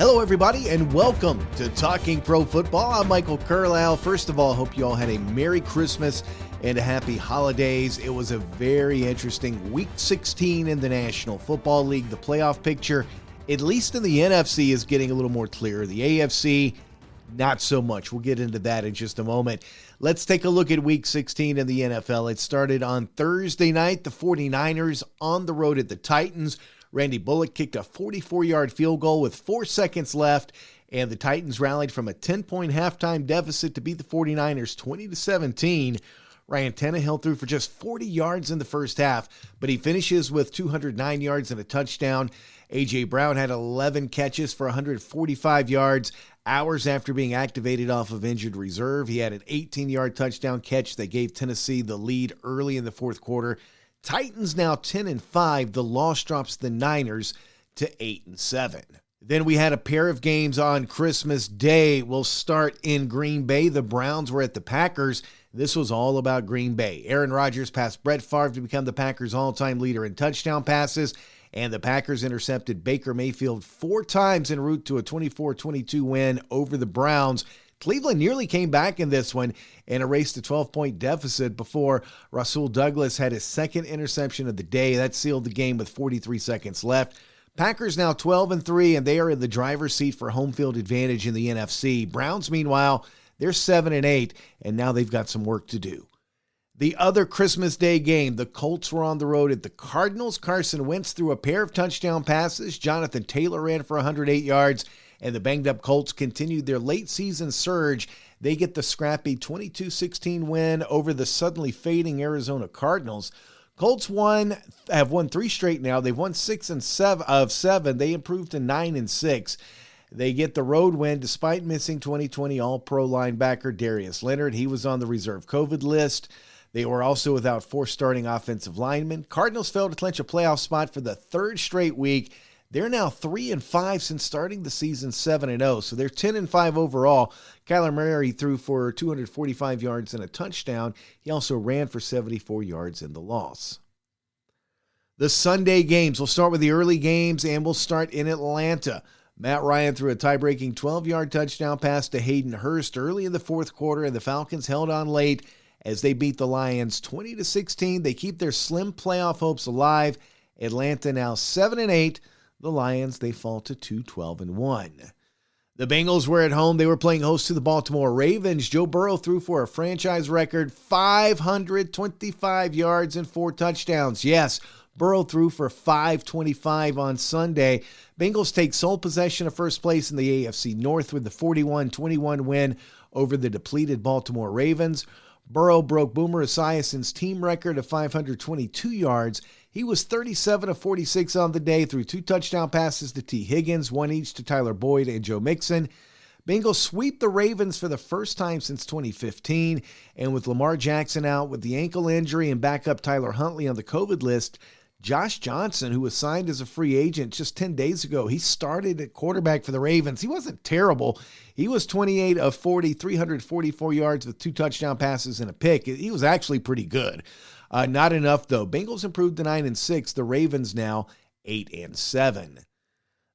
Hello, everybody, and welcome to Talking Pro Football. I'm Michael Carlyle. First of all, I hope you all had a Merry Christmas and a Happy Holidays. It was a very interesting Week 16 in the National Football League. The playoff picture, at least in the NFC, is getting a little more clear. The AFC, not so much. We'll get into that in just a moment. Let's take a look at Week 16 in the NFL. It started on Thursday night. The 49ers on the road at the Titans. Randy Bullock kicked a 44-yard field goal with 4 seconds left, and the Titans rallied from a 10-point halftime deficit to beat the 49ers 20-17. Ryan Tannehill threw for just 40 yards in the first half, but he finishes with 209 yards and a touchdown. A.J. Brown had 11 catches for 145 yards. Hours after being activated off of injured reserve, he had an 18-yard touchdown catch that gave Tennessee the lead early in the fourth quarter. Titans now 10-5. The loss drops the Niners to 8-7. Then we had a pair of games on Christmas Day. We'll start in Green Bay. The Browns were at the Packers. This was all about Green Bay. Aaron Rodgers passed Brett Favre to become the Packers' all-time leader in touchdown passes, and the Packers intercepted Baker Mayfield 4 times en route to a 24-22 win over the Browns. Cleveland nearly came back in this one and erased a 12-point deficit before Rasul Douglas had his second interception of the day. That sealed the game with 43 seconds left. Packers now 12-3, and they are in the driver's seat for home field advantage in the NFC. Browns, meanwhile, they're 7-8, and now they've got some work to do. The other Christmas Day game, the Colts were on the road at the Cardinals. Carson Wentz threw a pair of touchdown passes. Jonathan Taylor ran for 108 yards. And the banged-up Colts continued their late-season surge. They get the scrappy 22-16 win over the suddenly fading Arizona Cardinals. Colts have won 3 straight now. They've won 6 of 7. They improved to 9-6. They get the road win despite missing 2020 All-Pro linebacker Darius Leonard. He was on the reserve COVID list. They were also without 4 starting offensive linemen. Cardinals failed to clinch a playoff spot for the 3rd straight week. They're now 3-5 since starting the season 7-0, so they're 10-5 overall. Kyler Murray threw for 245 yards and a touchdown. He also ran for 74 yards in the loss. The Sunday games. We'll start with the early games, and we'll start in Atlanta. Matt Ryan threw a tie-breaking 12-yard touchdown pass to Hayden Hurst early in the fourth quarter, and the Falcons held on late as they beat the Lions 20-16. They keep their slim playoff hopes alive. Atlanta now 7-8. The Lions, they fall to 2-12-1. The Bengals were at home. They were playing host to the Baltimore Ravens. Joe Burrow threw for a franchise record 525 yards and 4 touchdowns. Yes, Burrow threw for 525 on Sunday. Bengals take sole possession of first place in the AFC North with the 41-21 win over the depleted Baltimore Ravens. Burrow broke Boomer Esiason's team record of 522 yards. He was 37 of 46 on the day through 2 touchdown passes to T. Higgins, 1 each to Tyler Boyd and Joe Mixon. Bengals sweep the Ravens for the first time since 2015, and with Lamar Jackson out with the ankle injury and backup Tyler Huntley on the COVID list, Josh Johnson, who was signed as a free agent just 10 days ago, he started at quarterback for the Ravens. He wasn't terrible. He was 28 of 40, 344 yards with 2 touchdown passes and a pick. He was actually pretty good. Not enough, though. Bengals improved to 9-6. The Ravens now 8-7.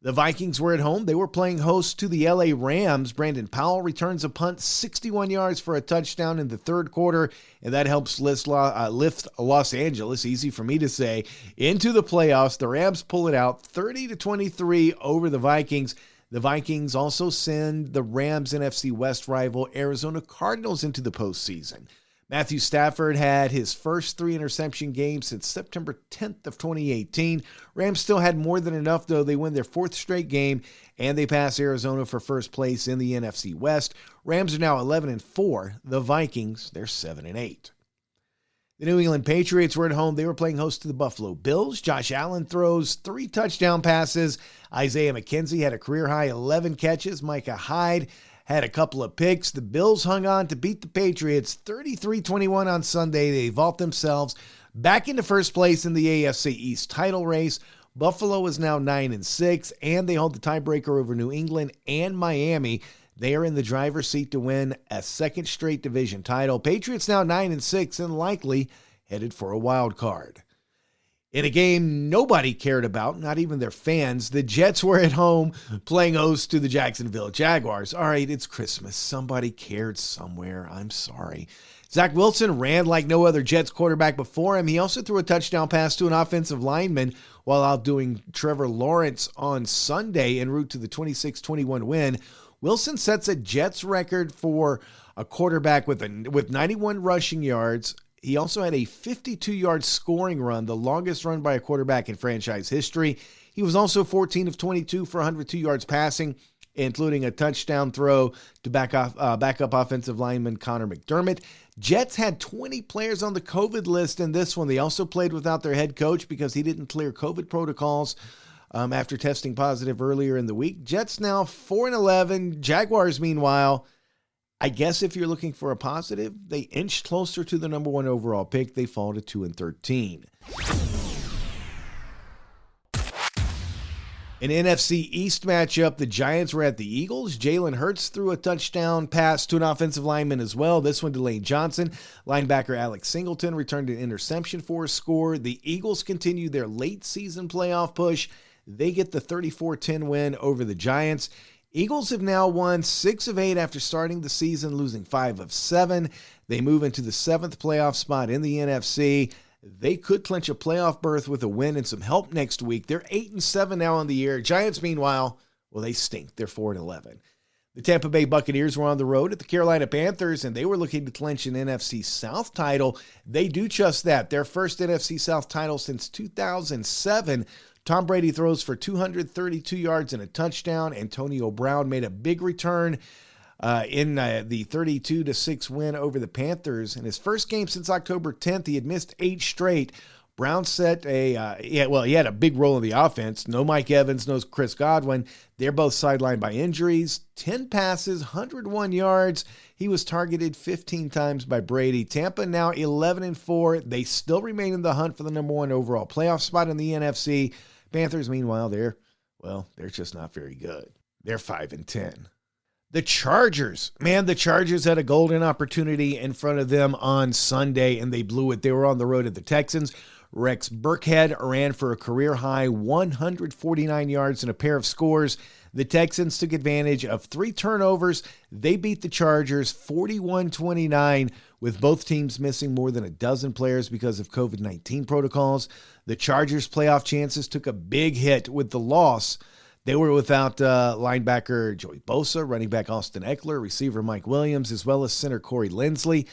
The Vikings were at home. They were playing host to the LA Rams. Brandon Powell returns a punt 61 yards for a touchdown in the third quarter, and that helps lift Los Angeles, easy for me to say, into the playoffs. The Rams pull it out 30-23 over the Vikings. The Vikings also send the Rams' NFC West rival Arizona Cardinals into the postseason. Matthew Stafford had his first 3-interception game since September 10th of 2018. Rams still had more than enough, though. They win their 4th straight game, and they pass Arizona for first place in the NFC West. Rams are now 11-4. The Vikings, they're 7-8. The New England Patriots were at home. They were playing host to the Buffalo Bills. Josh Allen throws 3 touchdown passes. Isaiah McKenzie had a career-high 11 catches. Micah Hyde had a couple of picks. The Bills hung on to beat the Patriots 33-21 on Sunday. They vault themselves back into first place in the AFC East title race. Buffalo is now 9-6, and they hold the tiebreaker over New England and Miami. They are in the driver's seat to win a 2nd straight division title. Patriots now 9-6 and likely headed for a wild card. In a game nobody cared about, not even their fans, the Jets were at home playing host to the Jacksonville Jaguars. All right, it's Christmas. Somebody cared somewhere. I'm sorry. Zach Wilson ran like no other Jets quarterback before him. He also threw a touchdown pass to an offensive lineman while outdoing Trevor Lawrence on Sunday en route to the 26-21 win. Wilson sets a Jets record for a quarterback with 91 rushing yards. He also had a 52-yard scoring run, the longest run by a quarterback in franchise history. He was also 14 of 22 for 102 yards passing, including a touchdown throw to backup offensive lineman Connor McDermott. Jets had 20 players on the COVID list in this one. They also played without their head coach because he didn't clear COVID protocols after testing positive earlier in the week. Jets now 4-11. Jaguars, meanwhile, I guess if you're looking for a positive, they inched closer to the number one overall pick. They fall to 2-13. An NFC East matchup, the Giants were at the Eagles. Jalen Hurts threw a touchdown pass to an offensive lineman as well. This one to Lane Johnson. Linebacker Alex Singleton returned an interception for a score. The Eagles continue their late season playoff push. They get the 34-10 win over the Giants. Eagles have now won 6 of 8 after starting the season, losing 5 of 7. They move into the 7th playoff spot in the NFC. They could clinch a playoff berth with a win and some help next week. They're 8-7 now on the year. Giants, meanwhile, well, they stink. They're 4-11. The Tampa Bay Buccaneers were on the road at the Carolina Panthers, and they were looking to clinch an NFC South title. They do just that. Their first NFC South title since 2007. Tom Brady throws for 232 yards and a touchdown. Antonio Brown made a big return in the 32-6 win over the Panthers. In his first game since October 10th, he had missed 8 straight. Brown set he had a big role in the offense. No Mike Evans, no Chris Godwin. They're both sidelined by injuries. 10 passes, 101 yards. He was targeted 15 times by Brady. Tampa now 11-4. They still remain in the hunt for the number one overall playoff spot in the NFC. Panthers, meanwhile, they're just not very good. They're 5-10. The Chargers had a golden opportunity in front of them on Sunday, and they blew it. They were on the road at the Texans. Rex Burkhead ran for a career-high 149 yards and a pair of scores. The Texans took advantage of 3 turnovers. They beat the Chargers 41-29, with both teams missing more than a dozen players because of COVID-19 protocols. The Chargers' playoff chances took a big hit with the loss. They were without linebacker Joey Bosa, running back Austin Eckler, receiver Mike Williams, as well as center Corey Linsley.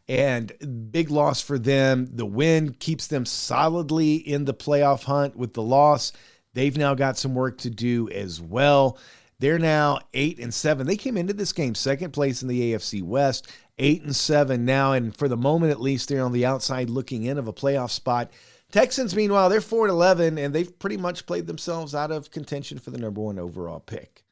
And big loss for them. The win keeps them solidly in the playoff hunt. With the loss, they've now got some work to do as well. They're now 8-7. They came into this game second place in the AFC West, 8-7 now. And for the moment, at least, they're on the outside looking in of a playoff spot. Texans, meanwhile, they're 4-11, and they've pretty much played themselves out of contention for the number one overall pick.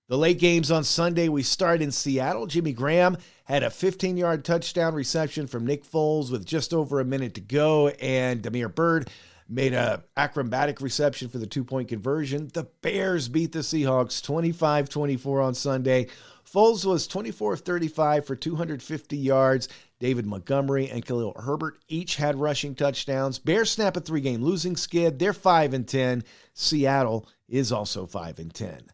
The late games on Sunday, we start in Seattle. Jimmy Graham had a 15-yard touchdown reception from Nick Foles with just over a minute to go, and Damiere Byrd made an acrobatic reception for the 2-point conversion. The Bears beat the Seahawks 25-24 on Sunday. Foles was 24 of 35 for 250 yards. David Montgomery and Khalil Herbert each had rushing touchdowns. Bears snap a 3-game losing skid. They're 5-10. Seattle is also 5-10.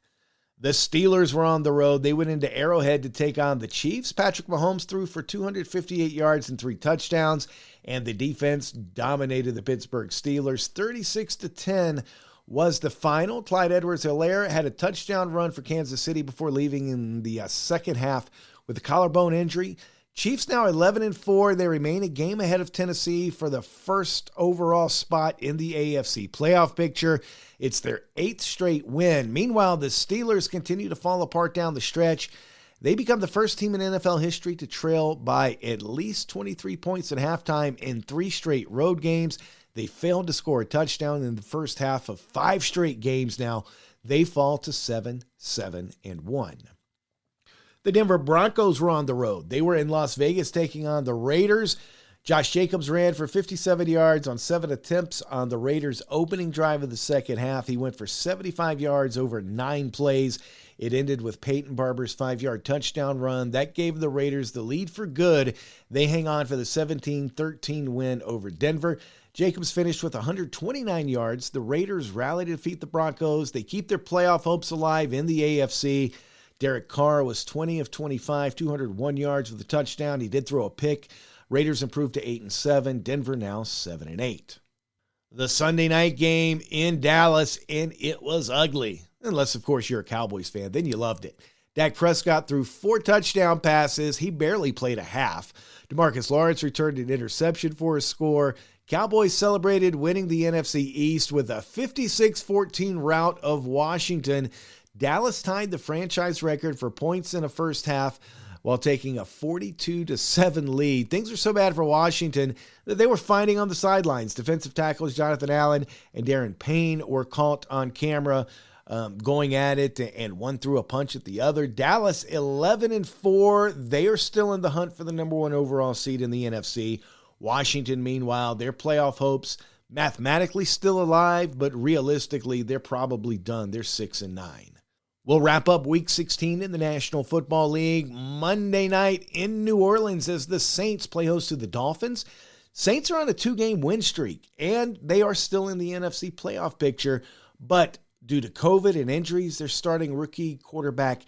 The Steelers were on the road. They went into Arrowhead to take on the Chiefs. Patrick Mahomes threw for 258 yards and 3 touchdowns, and the defense dominated the Pittsburgh Steelers. 36-10 was the final. Clyde Edwards-Helaire had a touchdown run for Kansas City before leaving in the second half with a collarbone injury. Chiefs now 11-4. They remain a game ahead of Tennessee for the first overall spot in the AFC playoff picture. It's their 8th straight win. Meanwhile, the Steelers continue to fall apart down the stretch. They become the first team in NFL history to trail by at least 23 points at halftime in 3 straight road games. They failed to score a touchdown in the first half of 5 straight games now. They fall to 7-1. The Denver Broncos were on the road. They were in Las Vegas taking on the Raiders. Josh Jacobs ran for 57 yards on 7 attempts on the Raiders' opening drive of the second half. He went for 75 yards over 9 plays. It ended with Peyton Barber's 5-yard touchdown run. That gave the Raiders the lead for good. They hang on for the 17-13 win over Denver. Jacobs finished with 129 yards. The Raiders rallied to defeat the Broncos. They keep their playoff hopes alive in the AFC. Derek Carr was 20 of 25, 201 yards with a touchdown. He did throw a pick. Raiders improved to 8-7. Denver now 7-8. The Sunday night game in Dallas, and it was ugly. Unless, of course, you're a Cowboys fan. Then you loved it. Dak Prescott threw 4 touchdown passes. He barely played a half. DeMarcus Lawrence returned an interception for a score. Cowboys celebrated winning the NFC East with a 56-14 rout of Washington. Dallas tied the franchise record for points in a first half while taking a 42-7 lead. Things were so bad for Washington that they were fighting on the sidelines. Defensive tackles Jonathan Allen and Darren Payne were caught on camera going at it, and one threw a punch at the other. Dallas 11-4. They are still in the hunt for the number 1 overall seed in the NFC. Washington, meanwhile, their playoff hopes mathematically still alive, but realistically, they're probably done. They're 6-9. We'll wrap up Week 16 in the National Football League Monday night in New Orleans as the Saints play host to the Dolphins. Saints are on a 2-game win streak, and they are still in the NFC playoff picture, but due to COVID and injuries, they're starting rookie quarterback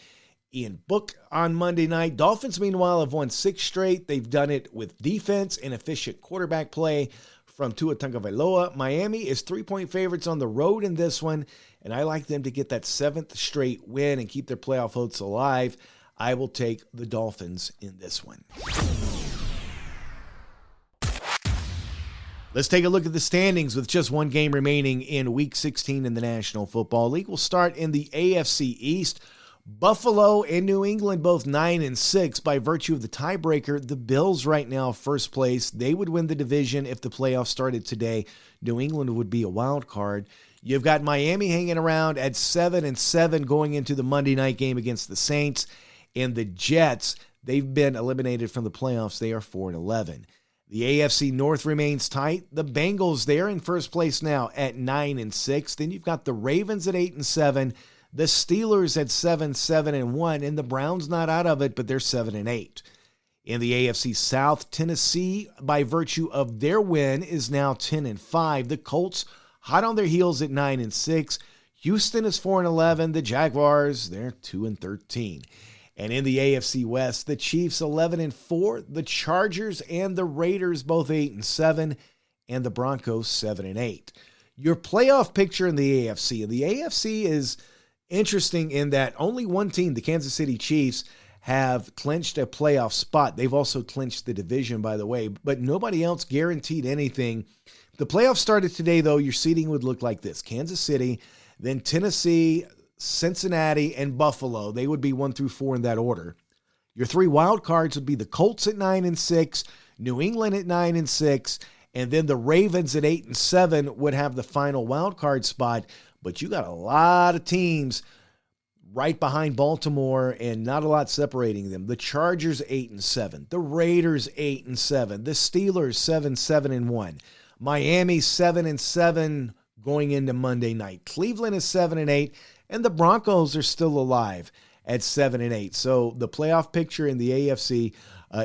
Ian Book on Monday night. Dolphins, meanwhile, have won 6 straight. They've done it with defense and efficient quarterback play from Tua Tagovailoa. Miami is 3-point favorites on the road in this one, and I like them to get that 7th straight win and keep their playoff hopes alive. I will take the Dolphins in this one. Let's take a look at the standings with just one game remaining in Week 16 in the National Football League. We'll start in the AFC East. Buffalo and New England both 9-6 by virtue of the tiebreaker. The Bills right now first place. They would win the division if the playoffs started today. New England would be a wild card. You've got Miami hanging around at 7-7 going into the Monday night game against the Saints. And the Jets, they've been eliminated from the playoffs. They are 4-11. The AFC North remains tight. The Bengals, they're in first place now at 9-6. Then you've got the Ravens at 8-7. The Steelers at 7-1, and the Browns not out of it, but they're 7-8. In the AFC South, Tennessee, by virtue of their win, is now 10-5. The Colts hot on their heels at 9-6. Houston is 4-11. The Jaguars, they're 2-13. And in the AFC West, the Chiefs 11-4. The Chargers and the Raiders both 8-7, and the Broncos 7-8. Your playoff picture in the AFC, and the AFC is interesting in that only one team, the Kansas City Chiefs, have clinched a playoff spot. They've also clinched the division, by the way, but nobody else guaranteed anything. If the playoffs started today, though, your seeding would look like this: Kansas City, then Tennessee, Cincinnati, and Buffalo. They would be 1-4 in that order. Your 3 wild cards would be the Colts at 9-6, New England at 9-6, and then the Ravens at 8-7 would have the final wild card spot. But you got a lot of teams right behind Baltimore and not a lot separating them. The Chargers 8-7, the Raiders 8-7, the Steelers 7-1, Miami 7-7 going into Monday night. Cleveland is 7-8, and the Broncos are still alive at 7-8. So the playoff picture in the AFC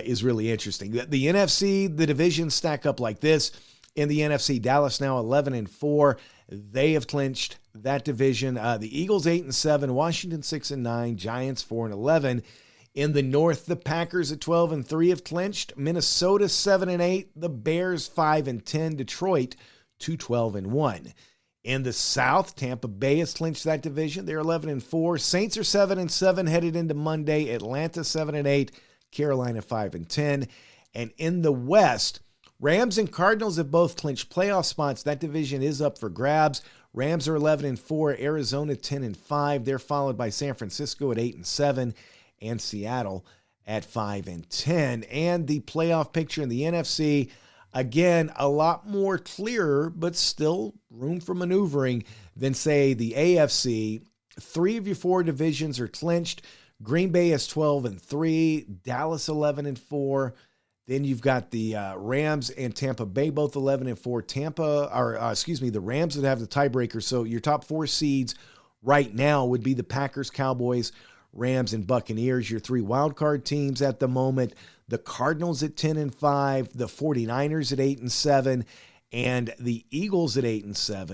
is really interesting. The NFC, the divisions stack up like this. In the NFC, Dallas now 11-4. They have clinched that division. The Eagles 8-7, Washington 6-9, Giants 4-11. In the North, the Packers at 12-3 have clinched. Minnesota 7-8, the Bears 5-10, Detroit 2-12-1. In the South, Tampa Bay has clinched that division. They're 11-4. Saints are 7-7 headed into Monday. Atlanta 7-8, Carolina 5-10. And in the West, Rams and Cardinals have both clinched playoff spots. That division is up for grabs. Rams are 11-4, Arizona 10-5. They're followed by San Francisco at 8-7 and Seattle at 5-10. And the playoff picture in the NFC, again, a lot more clearer, but still room for maneuvering than, say, the AFC. 3 of your 4 divisions are clinched. Green Bay is 12-3, Dallas 11-4. Then you've got the Rams and Tampa Bay, both 11-4. The Rams would have the tiebreaker. So your top 4 seeds right now would be the Packers, Cowboys, Rams, and Buccaneers. Your 3 wildcard teams at the moment: the Cardinals at 10-5, the 49ers at 8-7, and the Eagles at 8-7.